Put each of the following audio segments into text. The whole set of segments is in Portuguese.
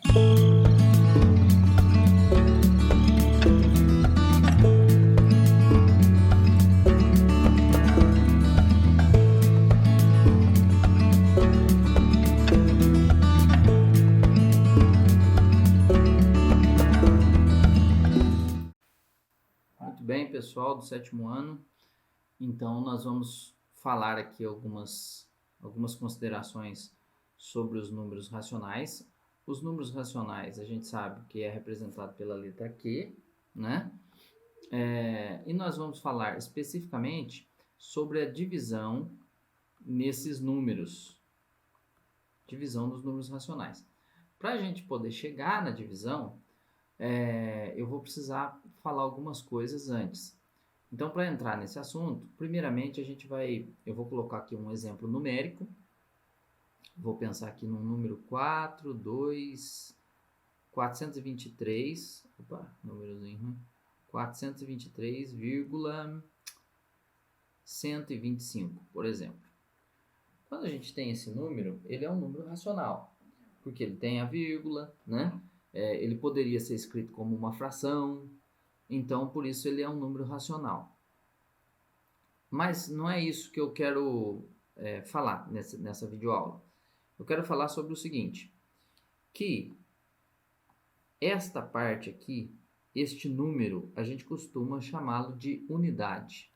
Muito bem, pessoal do 7º ano. Então, nós vamos falar aqui algumas considerações sobre os números racionais. Os números racionais, a gente sabe que é representado pela letra Q, né? E nós vamos falar especificamente sobre a divisão nesses números. Divisão dos números racionais. Para a gente poder chegar na divisão, eu vou precisar falar algumas coisas antes. Então, para entrar nesse assunto, primeiramente eu vou colocar aqui um exemplo numérico. Vou pensar aqui no número 423, númerozinho, 423,125, por exemplo. Quando a gente tem esse número, ele é um número racional, porque ele tem a vírgula, né? Ele poderia ser escrito como uma fração, então por isso ele é um número racional. Mas não é isso que eu quero falar nessa videoaula. Eu quero falar sobre o seguinte, que esta parte aqui, este número, a gente costuma chamá-lo de unidade.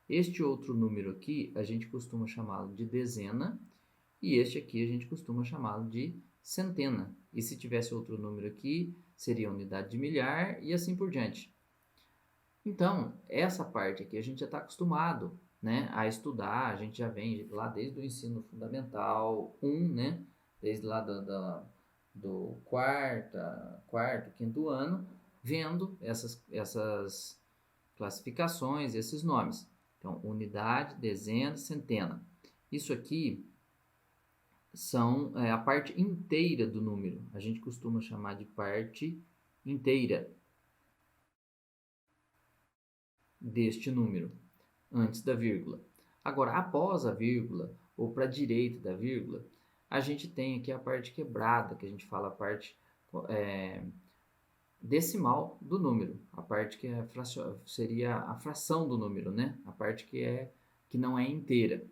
Este outro número aqui, a gente costuma chamá-lo de dezena, e este aqui a gente costuma chamá-lo de centena. E se tivesse outro número aqui, seria unidade de milhar e assim por diante. Então, essa parte aqui a gente já está acostumado, né, a estudar, a gente já vem lá desde o ensino fundamental 1, né, desde lá do quarto, quinto ano, vendo essas classificações, esses nomes. Então, unidade, dezena, centena. Isso aqui são a parte inteira do número. A gente costuma chamar de parte inteira deste número, antes da vírgula. Agora, após a vírgula, ou para a direita da vírgula, a gente tem aqui a parte quebrada, que a gente fala a parte decimal do número, a parte que seria a fração do número, né? A parte que não é inteira.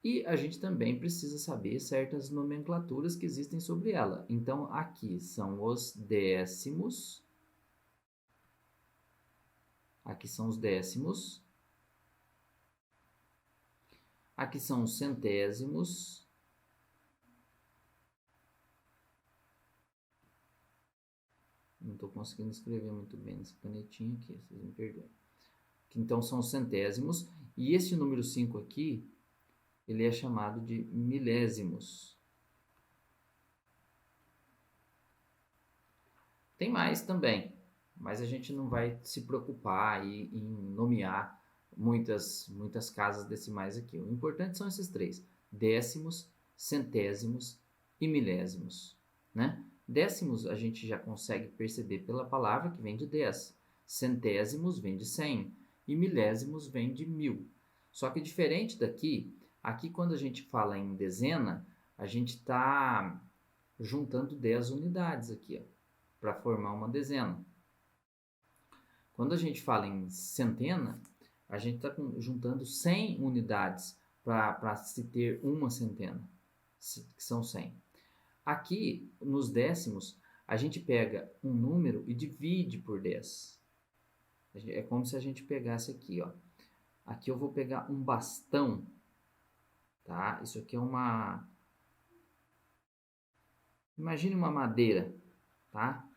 E a gente também precisa saber certas nomenclaturas que existem sobre ela. Então, aqui são os décimos. Aqui são os décimos. Aqui são os centésimos. Não estou conseguindo escrever muito bem nessa canetinha aqui, vocês me perdoem. Então, são os centésimos. E esse número 5 aqui, ele é chamado de milésimos. Tem mais também, mas a gente não vai se preocupar em nomear muitas casas decimais aqui. O importante são esses três: décimos, centésimos e milésimos, né? Décimos a gente já consegue perceber pela palavra que vem de 10. Centésimos vem de 100 e milésimos vem de 1000. Só que diferente daqui, aqui quando a gente fala em dezena, a gente está juntando 10 unidades aqui, para formar uma dezena. Quando a gente fala em centena, a gente está juntando 100 unidades para se ter uma centena, que são 100. Aqui, nos décimos, a gente pega um número e divide por 10. É como se a gente pegasse aqui, ó. Aqui eu vou pegar um bastão, tá? Isso aqui é uma... Imagine uma madeira, tá?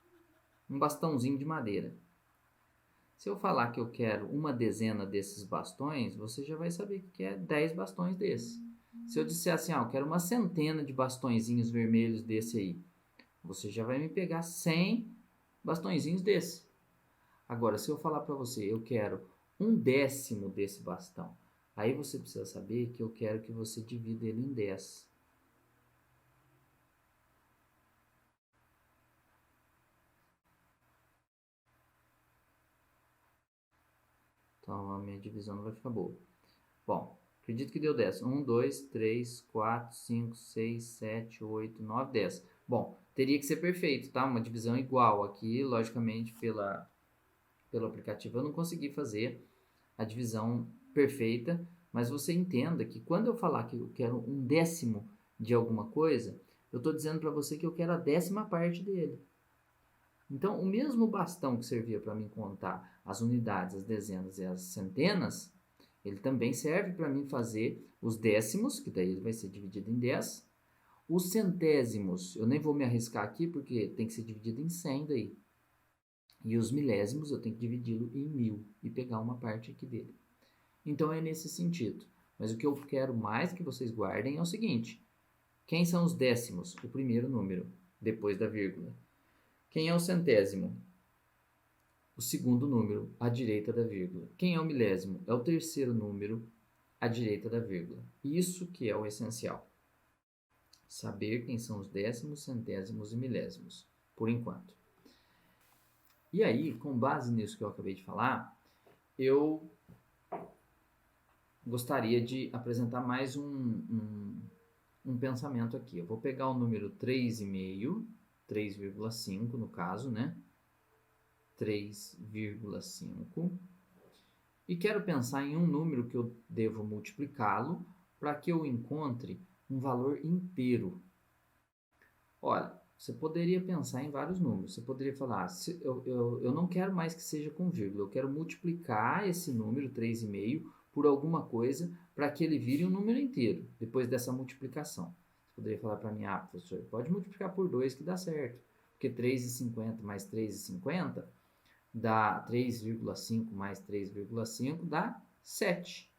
Um bastãozinho de madeira. Se eu falar que eu quero uma dezena desses bastões, você já vai saber que é 10 bastões desses. Se eu disser assim, eu quero uma centena de bastõezinhos vermelhos desse aí, você já vai me pegar 100 bastõezinhos desse. Agora, se eu falar para você, eu quero um décimo desse bastão, aí você precisa saber que eu quero que você divida ele em 10. Então, a minha divisão não vai ficar boa. Bom, acredito que deu 10. 1, 2, 3, 4, 5, 6, 7, 8, 9, 10. Bom, teria que ser perfeito, tá? Uma divisão igual aqui, logicamente, pelo aplicativo eu não consegui fazer a divisão perfeita, mas você entenda que quando eu falar que eu quero um décimo de alguma coisa, eu estou dizendo para você que eu quero a 10ª parte dele. Então, o mesmo bastão que servia para mim contar as unidades, as dezenas e as centenas, ele também serve para mim fazer os décimos, que daí ele vai ser dividido em 10. Os centésimos, eu nem vou me arriscar aqui, porque tem que ser dividido em 100 daí. E os milésimos, eu tenho que dividi-lo em 1000 e pegar uma parte aqui dele. Então, é nesse sentido. Mas o que eu quero mais que vocês guardem é o seguinte. Quem são os décimos? O primeiro número, depois da vírgula. Quem é o centésimo? O segundo número, à direita da vírgula. Quem é o milésimo? É o terceiro número, à direita da vírgula. Isso que é o essencial. Saber quem são os décimos, centésimos e milésimos, por enquanto. E aí, com base nisso que eu acabei de falar, eu gostaria de apresentar mais um pensamento aqui. Eu vou pegar o número 3,5, 3,5 no caso, né? 3,5 e quero pensar em um número que eu devo multiplicá-lo para que eu encontre um valor inteiro. Olha, você poderia pensar em vários números. Você poderia falar, eu não quero mais que seja com vírgula, eu quero multiplicar esse número 3,5 por alguma coisa para que ele vire um número inteiro, depois dessa multiplicação. Você poderia falar para mim, professor, pode multiplicar por 2 que dá certo, porque 3,50 mais 3,50 dá 3,5 mais 3,5 dá 7.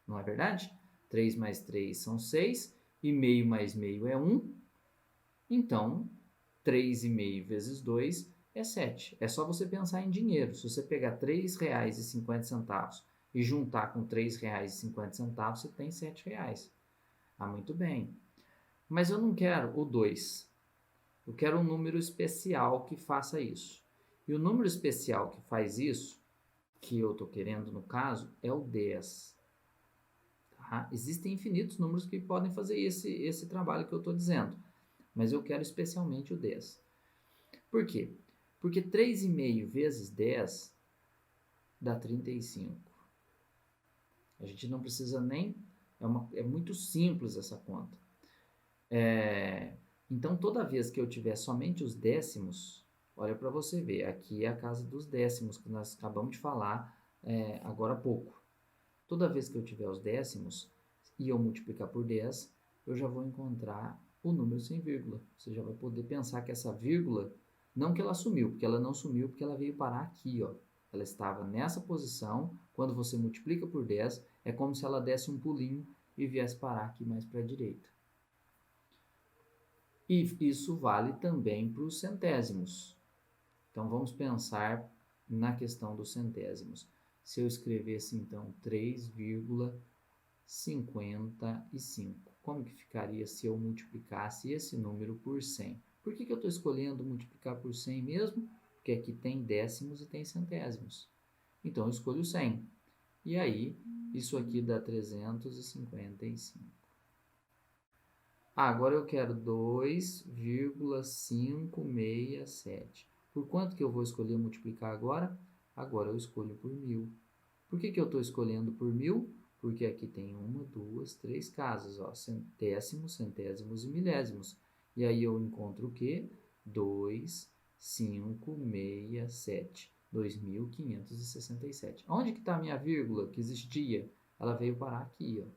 Não é verdade? 3 mais 3 são 6, e meio mais meio é 1. Então, 3,5 vezes 2 é 7. É só você pensar em dinheiro. Se você pegar R$ 3,50 e juntar com R$ 3,50, você tem R$ 7. Muito bem. Mas eu não quero o 2. Eu quero um número especial que faça isso. E o número especial que faz isso, que eu estou querendo no caso, é o 10. Tá? Existem infinitos números que podem fazer esse trabalho que eu estou dizendo, mas eu quero especialmente o 10. Por quê? Porque 3,5 vezes 10 dá 35. A gente não precisa nem... É muito simples essa conta. Então, toda vez que eu tiver somente os décimos... Olha para você ver, aqui é a casa dos décimos que nós acabamos de falar agora há pouco. Toda vez que eu tiver os décimos e eu multiplicar por 10, eu já vou encontrar o número sem vírgula. Você já vai poder pensar que essa vírgula, não que ela sumiu, porque ela não sumiu, porque ela veio parar aqui, ó. Ela estava nessa posição, quando você multiplica por 10, é como se ela desse um pulinho e viesse parar aqui mais para a direita. E isso vale também para os centésimos. Então, vamos pensar na questão dos centésimos. Se eu escrevesse, então, 3,55, como que ficaria se eu multiplicasse esse número por 100? Por que eu estou escolhendo multiplicar por 100 mesmo? Porque aqui tem décimos e tem centésimos. Então, eu escolho 100. E aí, isso aqui dá 355. Agora eu quero 2,567. Por quanto que eu vou escolher multiplicar agora? Agora eu escolho por 1000. Por que eu estou escolhendo por 1000? Porque aqui tem 1, 2, 3 casas, ó, décimos, centésimos e milésimos. E aí eu encontro o quê? 2,567. 2.567. Onde que está a minha vírgula que existia? Ela veio parar aqui, ó.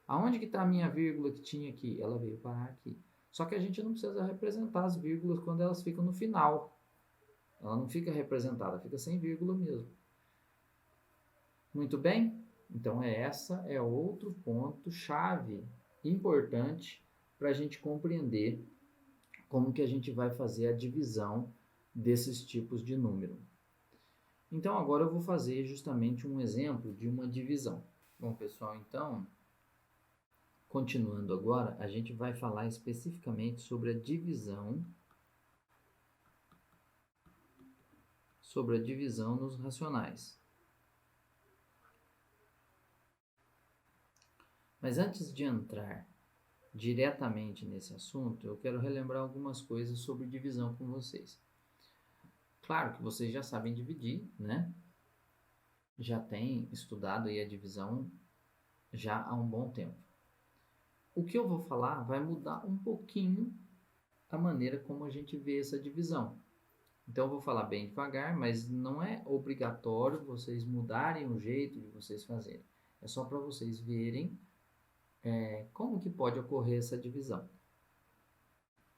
Aonde que está a minha vírgula que tinha aqui? Ela veio parar aqui. Só que a gente não precisa representar as vírgulas quando elas ficam no final. Ela não fica representada, fica sem vírgula mesmo. Muito bem? Então, essa é outro ponto chave importante para a gente compreender como que a gente vai fazer a divisão desses tipos de número. Então, agora eu vou fazer justamente um exemplo de uma divisão. Bom, pessoal, então, continuando agora, a gente vai falar especificamente sobre a divisão nos racionais. Mas antes de entrar diretamente nesse assunto, eu quero relembrar algumas coisas sobre divisão com vocês. Claro que vocês já sabem dividir, né? Já têm estudado aí a divisão já há um bom tempo. O que eu vou falar vai mudar um pouquinho a maneira como a gente vê essa divisão. Então eu vou falar bem devagar, mas não é obrigatório vocês mudarem o jeito de vocês fazerem. É só para vocês verem como que pode ocorrer essa divisão.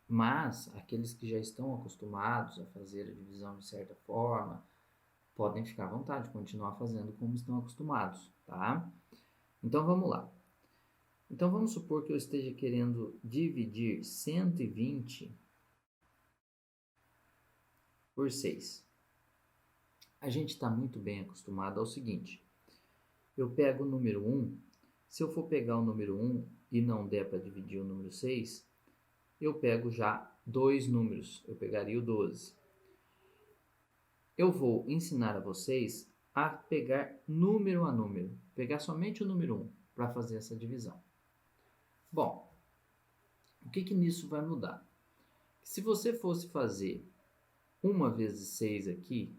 Mas aqueles que já estão acostumados a fazer a divisão de certa forma, podem ficar à vontade, continuar fazendo como estão acostumados, tá? Então vamos lá. Então vamos supor que eu esteja querendo dividir 120 por 6. A gente está muito bem acostumado ao seguinte: eu pego o número 1, se eu for pegar o número 1 e não der para dividir o número 6, eu pego já dois números, eu pegaria o 12. Eu vou ensinar a vocês a pegar número a número, pegar somente o número 1 para fazer essa divisão. Bom, o que nisso vai mudar? Se você fosse fazer 1 vezes 6 aqui,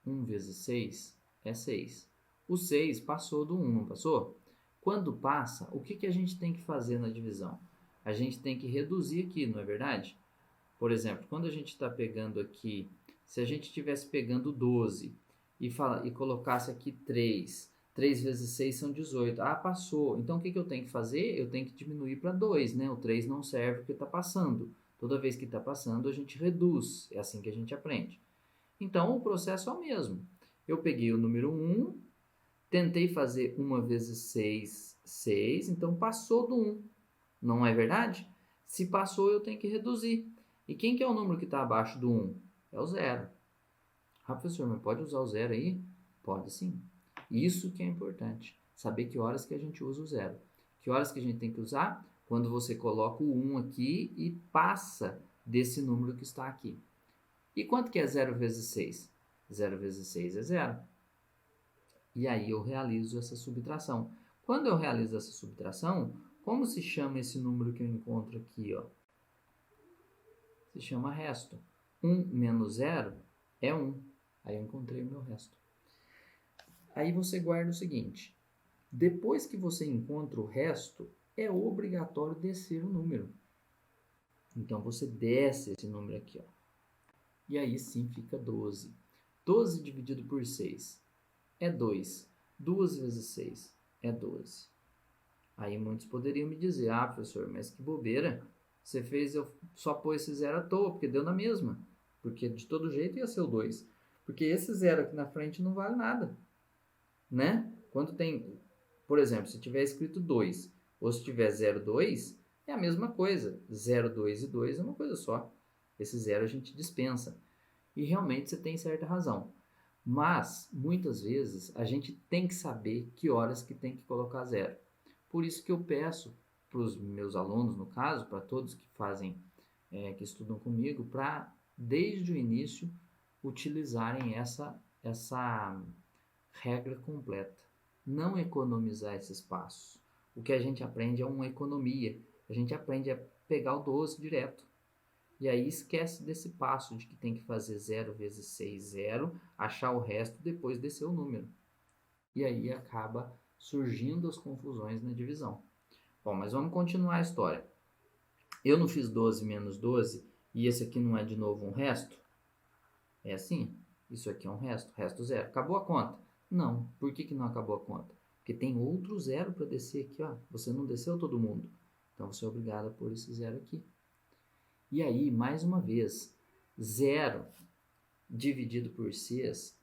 1 vezes 6 é 6. O 6 passou do 1, não passou? Quando passa, o que a gente tem que fazer na divisão? A gente tem que reduzir aqui, não é verdade? Por exemplo, quando a gente está pegando aqui, se a gente estivesse pegando 12 e colocasse aqui 3, 3 vezes 6 são 18. Ah, passou. Então, o que eu tenho que fazer? Eu tenho que diminuir para 2, né? O 3 não serve porque está passando. Toda vez que está passando, a gente reduz. É assim que a gente aprende. Então, o processo é o mesmo. Eu peguei o número 1, tentei fazer 1 vezes 6, 6. Então, passou do 1. Não é verdade? Se passou, eu tenho que reduzir. E quem que é o número que está abaixo do 1? É o 0. Ah, professor, mas pode usar o 0 aí? Pode sim. Isso que é importante. Saber que horas que a gente usa o 0. Que horas que a gente tem que usar? Quando você coloca o 1 aqui e passa desse número que está aqui. E quanto que é 0 vezes 6? 0 vezes 6 é 0. E aí eu realizo essa subtração. Quando eu realizo essa subtração, como se chama esse número que eu encontro aqui, ó? Se chama resto. 1 menos 0 é 1. Aí eu encontrei o meu resto. Aí você guarda o seguinte: depois que você encontra o resto, é obrigatório descer o número. Então você desce esse número aqui, ó. E aí sim fica 12. 12 dividido por 6 é 2. 2 vezes 6 é 12. Aí muitos poderiam me dizer: ah, professor, mas que bobeira. Você fez, eu só pôs esse 0 à toa, porque deu na mesma. Porque de todo jeito ia ser o 2. Porque esse 0 aqui na frente não vale nada, né? Quando tem, por exemplo, se tiver escrito 2, ou se tiver 0,2, é a mesma coisa. 0,2 e 2 é uma coisa só. Esse 0 a gente dispensa. E realmente você tem certa razão. Mas, muitas vezes, a gente tem que saber que horas que tem que colocar 0. Por isso que eu peço para os meus alunos, no caso, para todos que fazem, que estudam comigo, para, desde o início, utilizarem essa regra completa. Não economizar esses passos. O que a gente aprende é uma economia. A gente aprende a pegar o 12 direto. E aí esquece desse passo de que tem que fazer 0 vezes 6, 0, achar o resto, depois descer o número. E aí acaba surgindo as confusões na divisão. Bom, mas vamos continuar a história. Eu não fiz 12 menos 12 e esse aqui não é de novo um resto? É assim. Isso aqui é um resto, resto 0. Acabou a conta? Não. Por que não acabou a conta? Porque tem outro 0 para descer aqui, ó. Você não desceu todo mundo. Então você é obrigado a pôr esse 0 aqui. E aí, mais uma vez, 0 dividido por 6,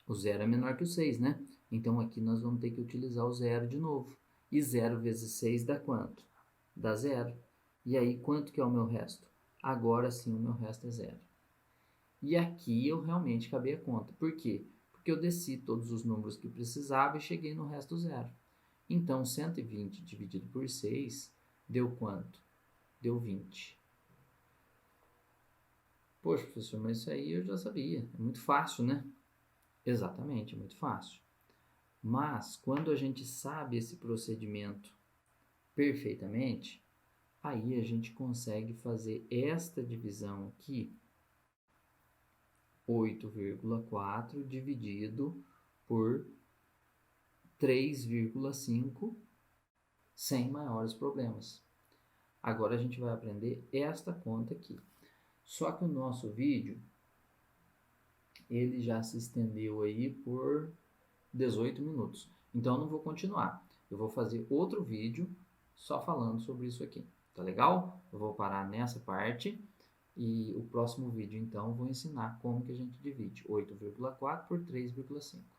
o 0 é menor que o 6, né? Então aqui nós vamos ter que utilizar o 0 de novo. E 0 vezes 6 dá quanto? Dá 0. E aí, quanto que é o meu resto? Agora sim, o meu resto é 0. E aqui eu realmente acabei a conta. Por quê? Porque eu desci todos os números que precisava e cheguei no resto 0. Então, 120 dividido por 6 deu quanto? Deu 20. Poxa, professor, mas isso aí eu já sabia. É muito fácil, né? Exatamente, é muito fácil. Mas, quando a gente sabe esse procedimento perfeitamente, aí a gente consegue fazer esta divisão aqui, 8,4 dividido por 3,5 sem maiores problemas. Agora a gente vai aprender esta conta aqui. Só que o nosso vídeo, ele já se estendeu aí por 18 minutos. Então eu não vou continuar. Eu vou fazer outro vídeo só falando sobre isso aqui. Tá legal? Eu vou parar nessa parte e o próximo vídeo então eu vou ensinar como que a gente divide 8,4 por 3,5.